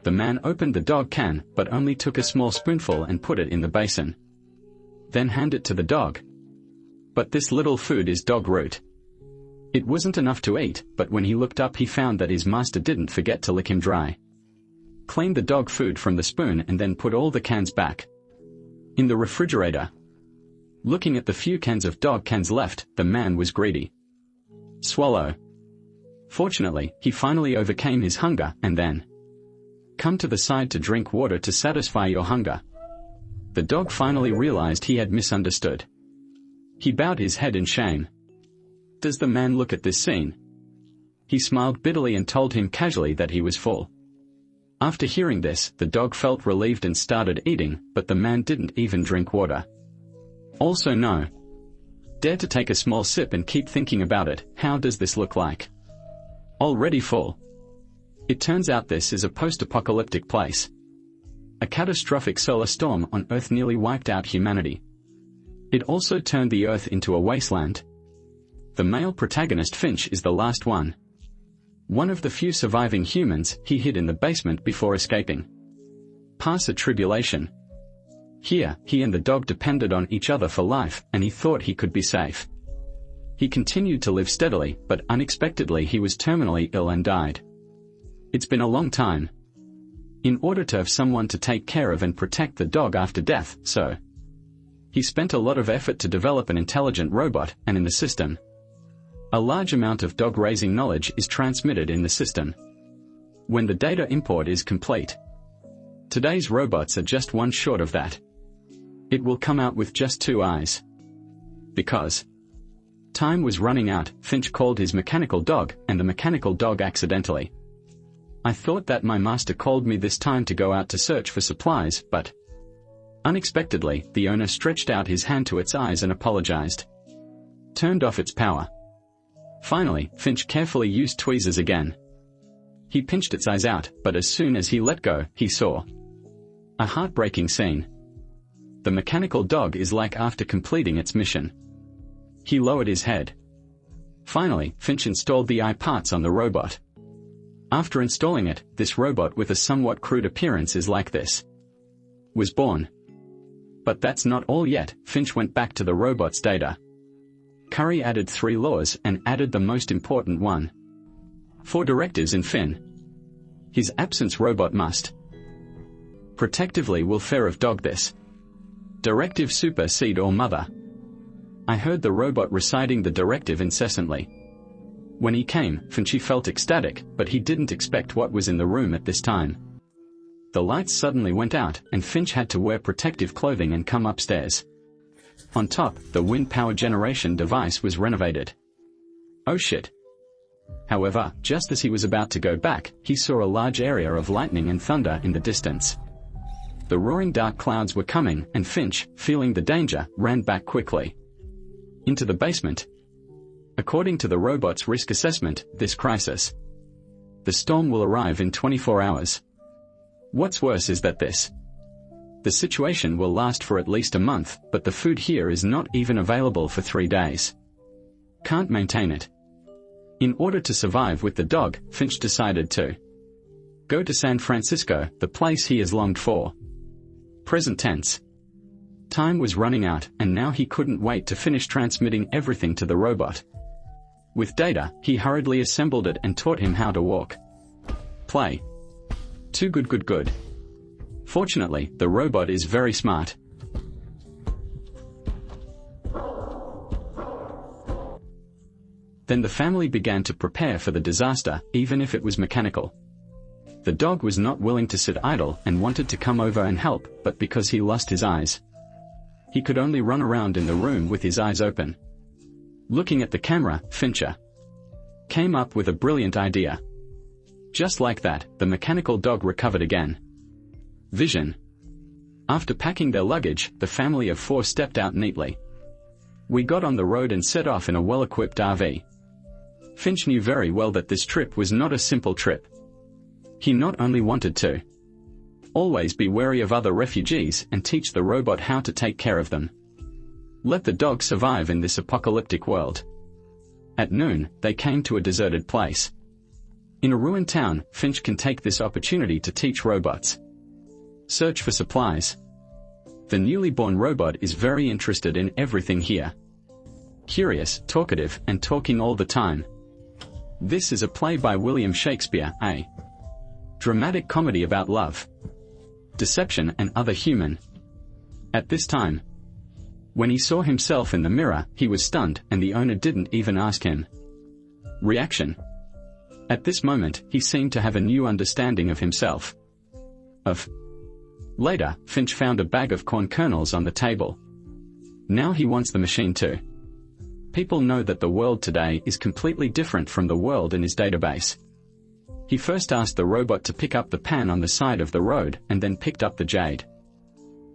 The man opened the dog can, but only took a small spoonful and put it in the basin. Then hand it to the dog. But this little food is dog root. It wasn't enough to eat, but when he looked up he found that his master didn't forget to lick him dry. Cleaned the dog food from the spoon and then put all the cans back in the refrigerator. Looking at the few cans of dog cans left, the man was greedy. Swallow. Fortunately, he finally overcame his hunger and then come to the side to drink water to satisfy your hunger. The dog finally realized he had misunderstood. He bowed his head in shame. Does the man look at this scene? He smiled bitterly and told him casually that he was full. After hearing this, the dog felt relieved and started eating, but the man didn't even drink water. Also no. Dare to take a small sip and keep thinking about it. How does this look like? Already full. It turns out this is a post-apocalyptic place. A catastrophic solar storm on Earth nearly wiped out humanity. It also turned the Earth into a wasteland. The male protagonist Finch is the last one. One of the few surviving humans. He hid in the basement before escaping. Pass a tribulation. Here, he and the dog depended on each other for life, and he thought he could be safe. He continued to live steadily, but unexpectedly he was terminally ill and died. It's been a long time. In order to have someone to take care of and protect the dog after death, so he spent a lot of effort to develop an intelligent robot, and in the system, a large amount of dog-raising knowledge is transmitted in the system. When the data import is complete, today's robots are just one short of that. It will come out with just 2 eyes. Because time was running out, Finch called his mechanical dog, and the mechanical dog accidentally. I thought that my master called me this time to go out to search for supplies, but unexpectedly, the owner stretched out his hand to its eyes and apologized. Turned off its power. Finally, Finch carefully used tweezers again. He pinched its eyes out, but as soon as he let go, he saw a heartbreaking scene. The mechanical dog is like after completing its mission. He lowered his head. Finally, Finch installed the eye parts on the robot. After installing it, this robot with a somewhat crude appearance is like this. Was born. But that's not all yet. Finch went back to the robot's data. Curry added 3 laws and added the most important one. 4 directives in Finn. His absence robot must protectively will fear of dog this. Directive supersede all mother. I heard the robot reciting the directive incessantly. When he came, Finch felt ecstatic, but he didn't expect what was in the room at this time. The lights suddenly went out, and Finch had to wear protective clothing and come upstairs. On top, the wind power generation device was renovated. Oh shit. However, just as he was about to go back, he saw a large area of lightning and thunder in the distance. The roaring dark clouds were coming, and Finch, feeling the danger, ran back quickly into the basement. According to the robot's risk assessment, this crisis, the storm will arrive in 24 hours. What's worse is that the situation will last for at least a month, but the food here is not even available for 3 days. Can't maintain it. In order to survive with the dog, Finch decided to go to San Francisco, the place he has longed for. Present tense. Time was running out, and now he couldn't wait to finish transmitting everything to the robot. With data, he hurriedly assembled it and taught him how to walk. Play. Too good. Fortunately, the robot is very smart. Then the family began to prepare for the disaster, even if it was mechanical. The dog was not willing to sit idle and wanted to come over and help, but because he lost his eyes, he could only run around in the room with his eyes open. Looking at the camera, Fincher came up with a brilliant idea. Just like that, the mechanical dog recovered again. Vision. After packing their luggage, the family of 4 stepped out neatly. We got on the road and set off in a well-equipped RV. Finch knew very well that this trip was not a simple trip. He not only wanted to always be wary of other refugees and teach the robot how to take care of them. Let the dog survive in this apocalyptic world. At noon, they came to a deserted place. In a ruined town, Finch can take this opportunity to teach robots. Search for supplies. The newly born robot is very interested in everything here. Curious, talkative, and talking all the time. This is a play by William Shakespeare, a dramatic comedy about love, deception and other human. At this time, when he saw himself in the mirror, he was stunned, and the owner didn't even ask him. Reaction. At this moment, he seemed to have a new understanding of himself. Later, Finch found a bag of corn kernels on the table. Now he wants the machine too. People know that the world today is completely different from the world in his database. He first asked the robot to pick up the pan on the side of the road and then picked up the jade.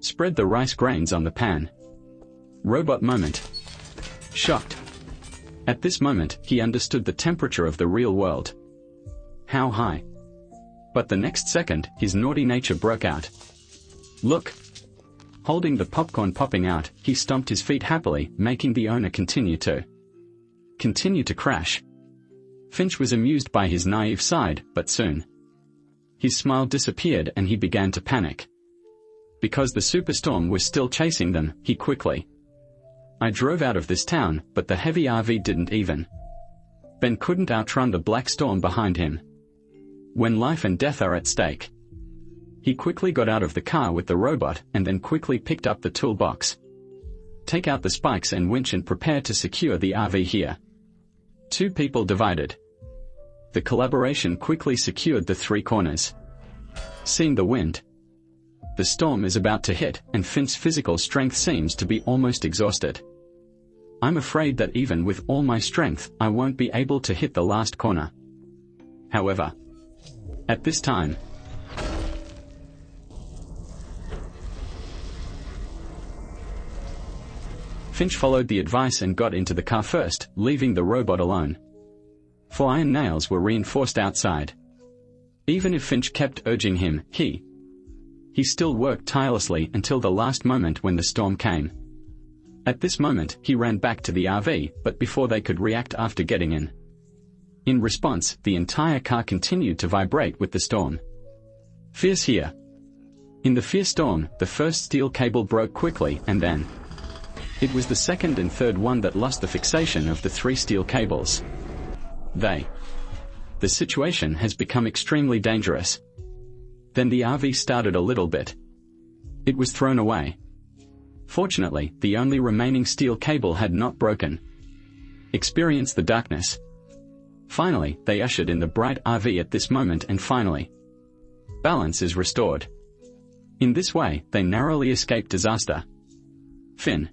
Spread the rice grains on the pan. Robot moment. Shocked. At this moment, he understood the temperature of the real world. How high? But the next second, his naughty nature broke out. Look! Holding the popcorn popping out, he stomped his feet happily, making the owner continue to crash. Finch was amused by his naive side, but soon his smile disappeared and he began to panic. Because the superstorm was still chasing them, he quickly I drove out of this town, but the heavy RV didn't even. Ben couldn't outrun the black storm behind him. When life and death are at stake. He quickly got out of the car with the robot and then quickly picked up the toolbox. Take out the spikes and winch and prepare to secure the RV here. Two people divided. The collaboration quickly secured the three corners. Seeing the wind. The storm is about to hit, and Finch's physical strength seems to be almost exhausted. I'm afraid that even with all my strength, I won't be able to hit the last corner. However, at this time, Finch followed the advice and got into the car first, leaving the robot alone. 4 iron nails were reinforced outside. Even if Finch kept urging him, he still worked tirelessly until the last moment when the storm came. At this moment, he ran back to the RV, but before they could react after getting in. In response, the entire car continued to vibrate with the storm. Fierce here. In the fierce storm, the first steel cable broke quickly, and then it was the second and third one that lost the fixation of the 3 steel cables. The situation has become extremely dangerous. Then the RV started a little bit. It was thrown away. Fortunately, the only remaining steel cable had not broken. Experience the darkness. Finally, they ushered in the bright RV at this moment, and finally, balance is restored. In this way, they narrowly escaped disaster. Finn.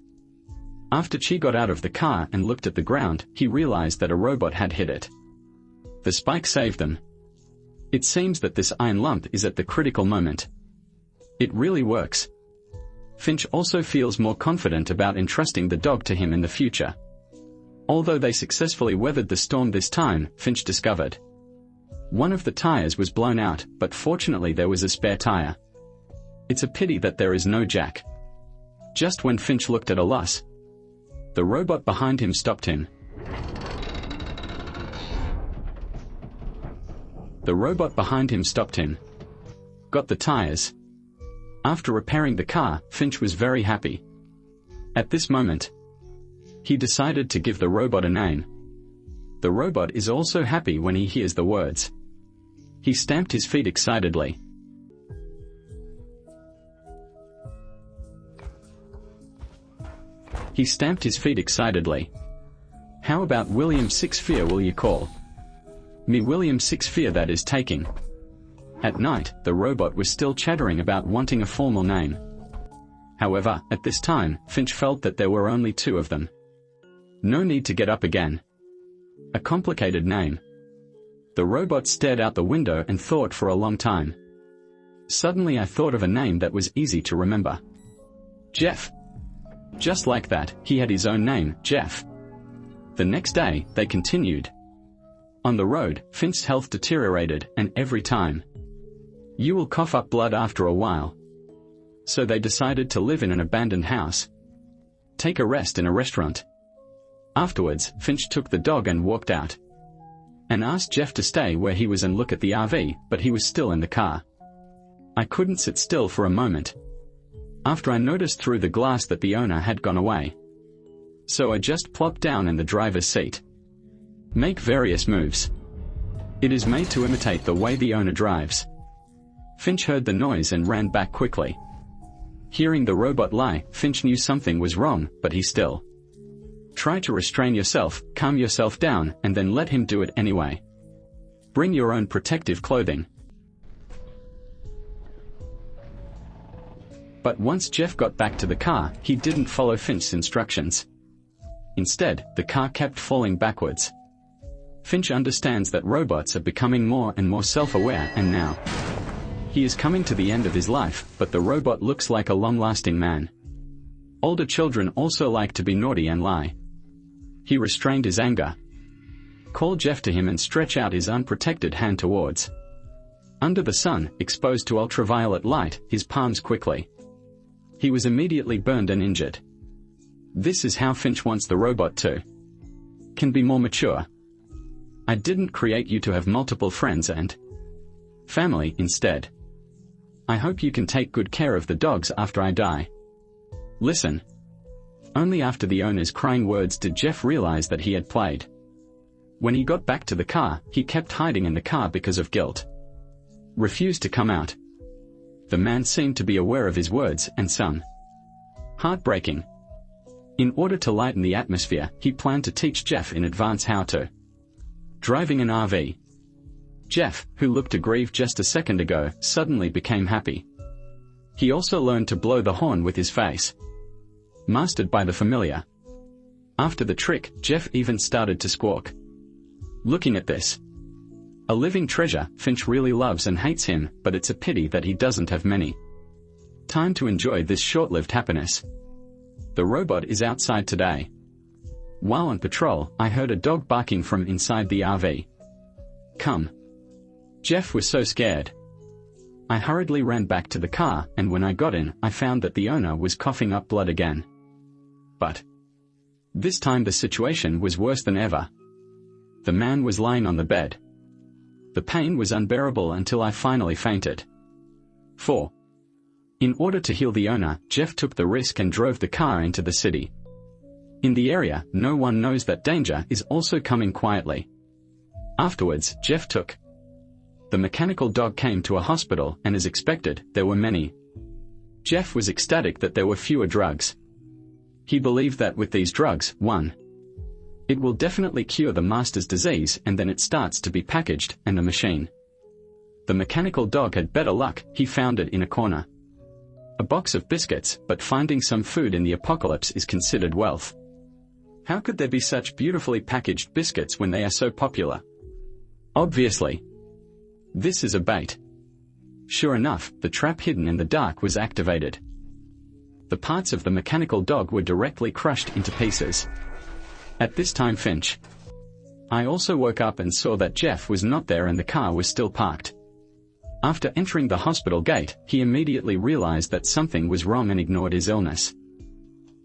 After Chi got out of the car and looked at the ground, he realized that a robot had hit it. The spike saved them. It seems that this iron lump is at the critical moment. It really works. Finch also feels more confident about entrusting the dog to him in the future. Although they successfully weathered the storm this time, Finch discovered one of the tires was blown out, but fortunately there was a spare tire. It's a pity that there is no jack. Just when Finch looked at a loss, the robot behind him stopped him. The robot behind him stopped him. Got the tires. After repairing the car, Finch was very happy. At this moment, he decided to give the robot a name. The robot is also happy when he hears the words. He stamped his feet excitedly. He stamped his feet excitedly. How about William Shakespeare will you call me William Shakespeare, that is taking. At night, the robot was still chattering about wanting a formal name. However, at this time, Finch felt that there were only 2 of them. No need to get up again. A complicated name. The robot stared out the window and thought for a long time. Suddenly I thought of a name that was easy to remember. Jeff. Just like that, he had his own name, Jeff. The next day, they continued. On the road, Finch's health deteriorated, and every time, you will cough up blood after a while. So they decided to live in an abandoned house. Take a rest in a restaurant. Afterwards, Finch took the dog and walked out. and asked Jeff to stay where he was and look at the RV, but he was still in the car. I couldn't sit still for a moment, after I noticed through the glass that the owner had gone away. So I just plopped down in the driver's seat. Make various moves. It is made to imitate the way the owner drives. Finch heard the noise and ran back quickly. Hearing the robot lie, Finch knew something was wrong, but he still tried to restrain yourself, calm yourself down, and then let him do it anyway. Bring your own protective clothing. But once Jeff got back to the car, he didn't follow Finch's instructions. Instead, the car kept falling backwards. Finch understands that robots are becoming more and more self-aware, and now he is coming to the end of his life, but the robot looks like a long-lasting man. Older children also like to be naughty and lie. He restrained his anger. Call Jeff to him and stretch out his unprotected hand towards. Under the sun, exposed to ultraviolet light, his palms quickly. He was immediately burned and injured. This is how Finch wants the robot to can be more mature. I didn't create you to have multiple friends and family instead. I hope you can take good care of the dogs after I die. Listen. Only after the owner's crying words did Jeff realize that he had played. When he got back to the car, he kept hiding in the car because of guilt. Refused to come out. The man seemed to be aware of his words and sung. Heartbreaking. In order to lighten the atmosphere, he planned to teach Jeff in advance how to driving an RV. Jeff, who looked aggrieved just a second ago, suddenly became happy. He also learned to blow the horn with his face. Mastered by the familiar. After the trick, Jeff even started to squawk. Looking at this, a living treasure, Finch really loves and hates him, but it's a pity that he doesn't have many time to enjoy this short-lived happiness. The robot is outside today. While on patrol, I heard a dog barking from inside the RV. Come. Jeff was so scared. I hurriedly ran back to the car, and when I got in, I found that the owner was coughing up blood again. But this time the situation was worse than ever. The man was lying on the bed. The pain was unbearable until I finally fainted. 4. In order to heal the owner, Jeff took the risk and drove the car into the city. In the area, no one knows that danger is also coming quietly. Afterwards, Jeff took the mechanical dog came to a hospital, and as expected, there were many. Jeff was ecstatic that there were fewer drugs. He believed that with these drugs, 1. It will definitely cure the master's disease, and then it starts to be packaged, and a machine. The mechanical dog had better luck, he found it in a corner. A box of biscuits, but finding some food in the apocalypse is considered wealth. How could there be such beautifully packaged biscuits when they are so popular? Obviously. This is a bait. Sure enough, the trap hidden in the dark was activated. The parts of the mechanical dog were directly crushed into pieces. At this time Finch. I also woke up and saw that Jeff was not there and the car was still parked. After entering the hospital gate, he immediately realized that something was wrong and ignored his illness.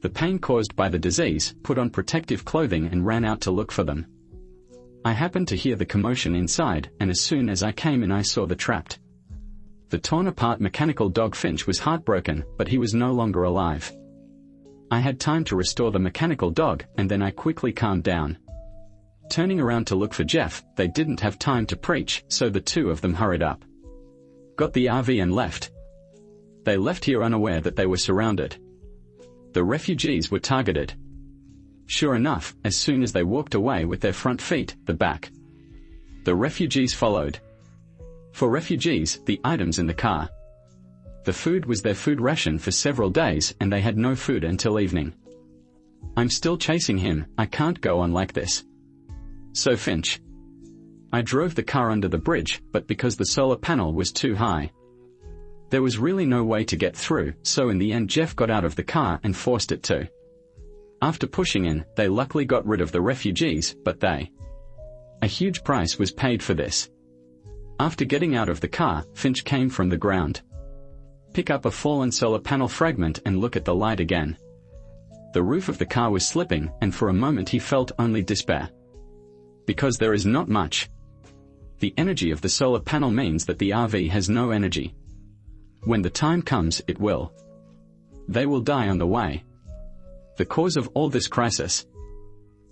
The pain caused by the disease, put on protective clothing and ran out to look for them. I happened to hear the commotion inside, and as soon as I came in I saw the trapped. The torn-apart mechanical dog Finch was heartbroken, but he was no longer alive. I had time to restore the mechanical dog, and then I quickly calmed down. Turning around to look for Jeff, they didn't have time to preach, so the two of them hurried up. Got the RV and left. They left here unaware that they were surrounded. The refugees were targeted. Sure enough, as soon as they walked away with their front feet, the back. The refugees followed. For refugees, the items in the car. The food was their food ration for several days, and they had no food until evening. I'm still chasing him, I can't go on like this. So Finch. I drove the car under the bridge, but because the solar panel was too high, there was really no way to get through, so in the end Jeff got out of the car and forced it to. After pushing in, they luckily got rid of the refugees, but a huge price was paid for this. After getting out of the car, Finch came from the ground. Pick up a fallen solar panel fragment and look at the light again. The roof of the car was slipping, and for a moment he felt only despair. Because there is not much The energy of the solar panel means that the RV has no energy. When the time comes, it will. They will die on the way. The cause of all this crisis.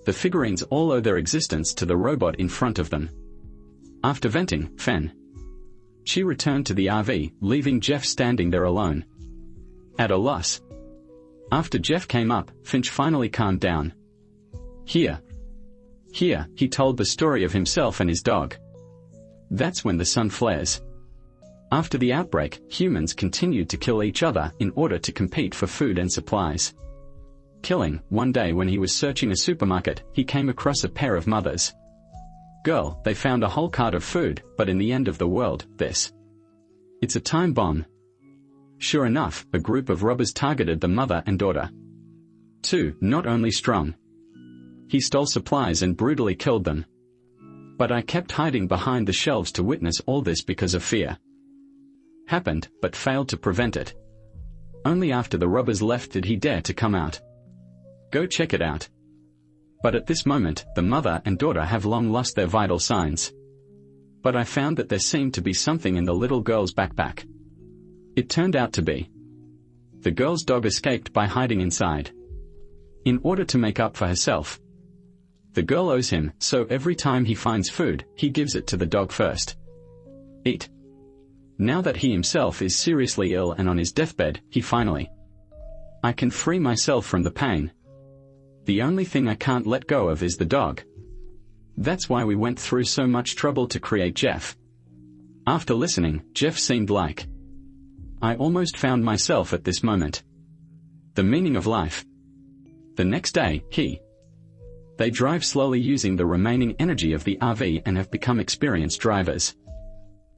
The figurines all owe their existence to the robot in front of them. After venting, she returned to the RV, leaving Jeff standing there alone. At a loss. After Jeff came up, Finch finally calmed down. Here, he told the story of himself and his dog. That's when the sun flares. After the outbreak, humans continued to kill each other in order to compete for food and supplies. Killing, one day when he was searching a supermarket, he came across a pair of mothers. Girl, they found a whole cart of food, but in the end of the world, it's a time bomb. Sure enough, a group of robbers targeted the mother and daughter. 2. Not only strong. He stole supplies and brutally killed them. But I kept hiding behind the shelves to witness all this because of fear. Happened, but failed to prevent it. Only after the robbers left did he dare to come out. Go check it out. But at this moment, the mother and daughter have long lost their vital signs. But I found that there seemed to be something in the little girl's backpack. It turned out to be. The girl's dog escaped by hiding inside. In order to make up for herself. The girl owes him, so every time he finds food, he gives it to the dog first. Eat. Now that he himself is seriously ill and on his deathbed, he finally. I can free myself from the pain. The only thing I can't let go of is the dog. That's why we went through so much trouble to create Jeff. After listening, Jeff seemed like. I almost found myself at this moment. The meaning of life. The next day, they drive slowly using the remaining energy of the RV and have become experienced drivers.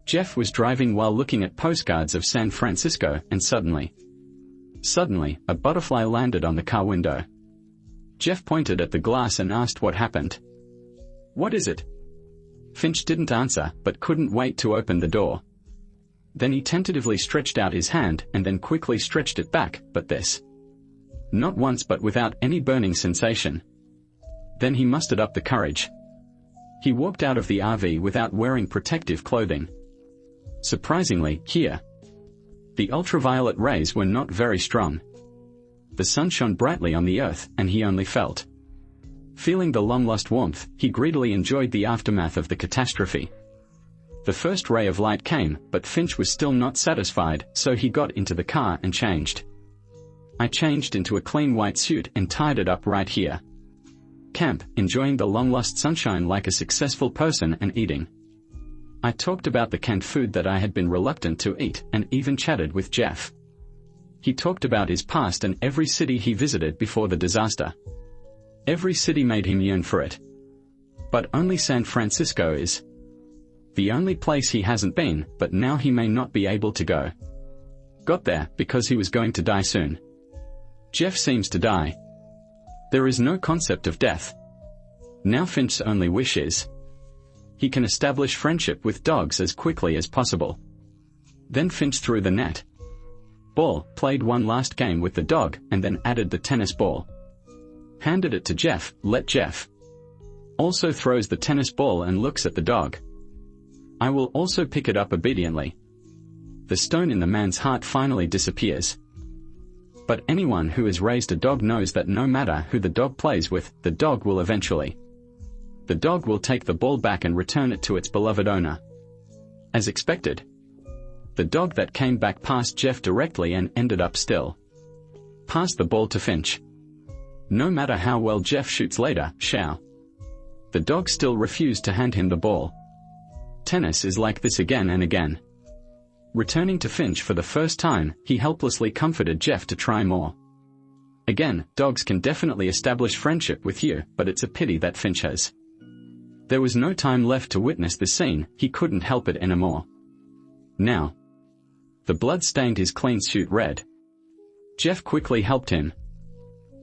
Jeff was driving while looking at postcards of San Francisco, and suddenly, a butterfly landed on the car window. Jeff pointed at the glass and asked what happened. What is it? Finch didn't answer, but couldn't wait to open the door. Then he tentatively stretched out his hand and then quickly stretched it back, but not once but without any burning sensation. Then he mustered up the courage. He walked out of the RV without wearing protective clothing. Surprisingly, the ultraviolet rays were not very strong. The sun shone brightly on the earth, and he only felt. Feeling the long-lost warmth, he greedily enjoyed the aftermath of the catastrophe. The first ray of light came, but Finch was still not satisfied, so he got into the car and changed. I changed into a clean white suit and tied it up right here. Camp, enjoying the long-lost sunshine like a successful person and eating. I talked about the canned food that I had been reluctant to eat, and even chatted with Jeff. He talked about his past and every city he visited before the disaster. Every city made him yearn for it. But only San Francisco is the only place he hasn't been, but now he may not be able to go. Got there, because he was going to die soon. Jeff seems to die. There is no concept of death. Now Finch's only wish is he can establish friendship with dogs as quickly as possible. Then Finch threw the net ball, played one last game with the dog, and then added the tennis ball. Handed it to Jeff, let Jeff also throws the tennis ball and looks at the dog. I will also pick it up obediently. The stone in the man's heart finally disappears. But anyone who has raised a dog knows that no matter who the dog plays with, the dog will eventually. The dog will take the ball back and return it to its beloved owner. As expected. The dog that came back passed Jeff directly and ended up still. Passed the ball to Finch. No matter how well Jeff shoots later, the dog still refused to hand him the ball. Tennis is like this again and again. Returning to Finch for the first time, he helplessly comforted Jeff to try more. Again, dogs can definitely establish friendship with you, but it's a pity that Finch has. There was no time left to witness the scene, he couldn't help it anymore. Now. The blood stained his clean suit red. Jeff quickly helped him.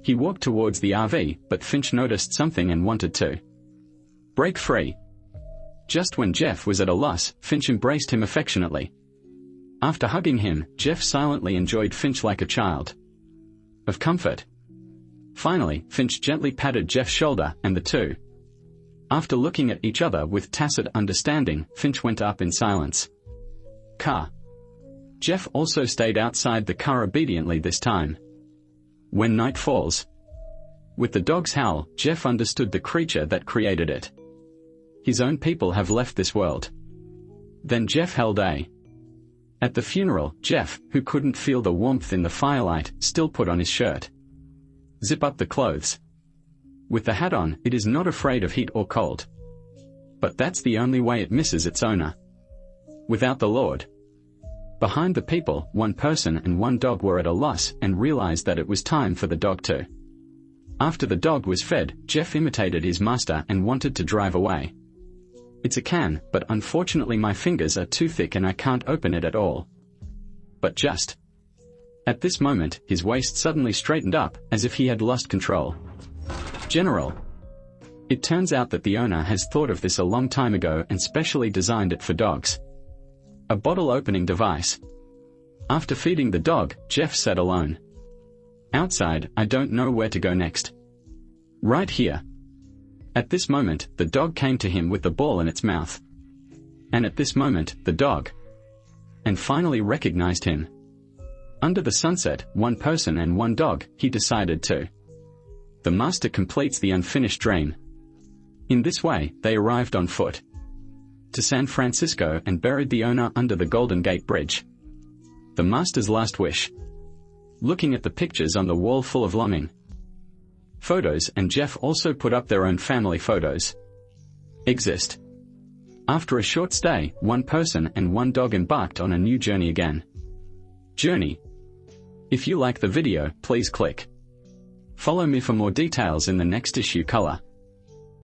He walked towards the RV, but Finch noticed something and wanted to break free. Just when Jeff was at a loss, Finch embraced him affectionately. After hugging him, Jeff silently enjoyed Finch like a child of comfort. Finally, Finch gently patted Jeff's shoulder, and the two After looking at each other with tacit understanding, Finch went up in silence. Car. Jeff also stayed outside the car obediently this time. When night falls. With the dog's howl, Jeff understood the creature that created it. His own people have left this world. Then Jeff held a. At the funeral, Jeff, who couldn't feel the warmth in the firelight, still put on his shirt. Zip up the clothes. With the hat on, it is not afraid of heat or cold. But that's the only way it misses its owner. Without the Lord. Behind the people, one person and one dog were at a loss and realized that it was time for the dog to. After the dog was fed, Jeff imitated his master and wanted to drive away. It's a can, but unfortunately my fingers are too thick and I can't open it at all. But just. At this moment, his waist suddenly straightened up, as if he had lost control. General. It turns out that the owner has thought of this a long time ago and specially designed it for dogs. A bottle opening device. After feeding the dog, Jeff sat alone. Outside, I don't know where to go next. Right here. At this moment, the dog came to him with the ball in its mouth. And at this moment, the dog. And finally recognized him. Under the sunset, one person and one dog, he decided to. The master completes the unfinished dream. In this way, they arrived on foot to San Francisco and buried the owner under the Golden Gate Bridge. The master's last wish. Looking at the pictures on the wall full of longing photos, and Jeff also put up their own family photos. Exist. After a short stay, one person and one dog embarked on a new journey again. Journey. If you like the video, please click follow me for more details in the next issue color.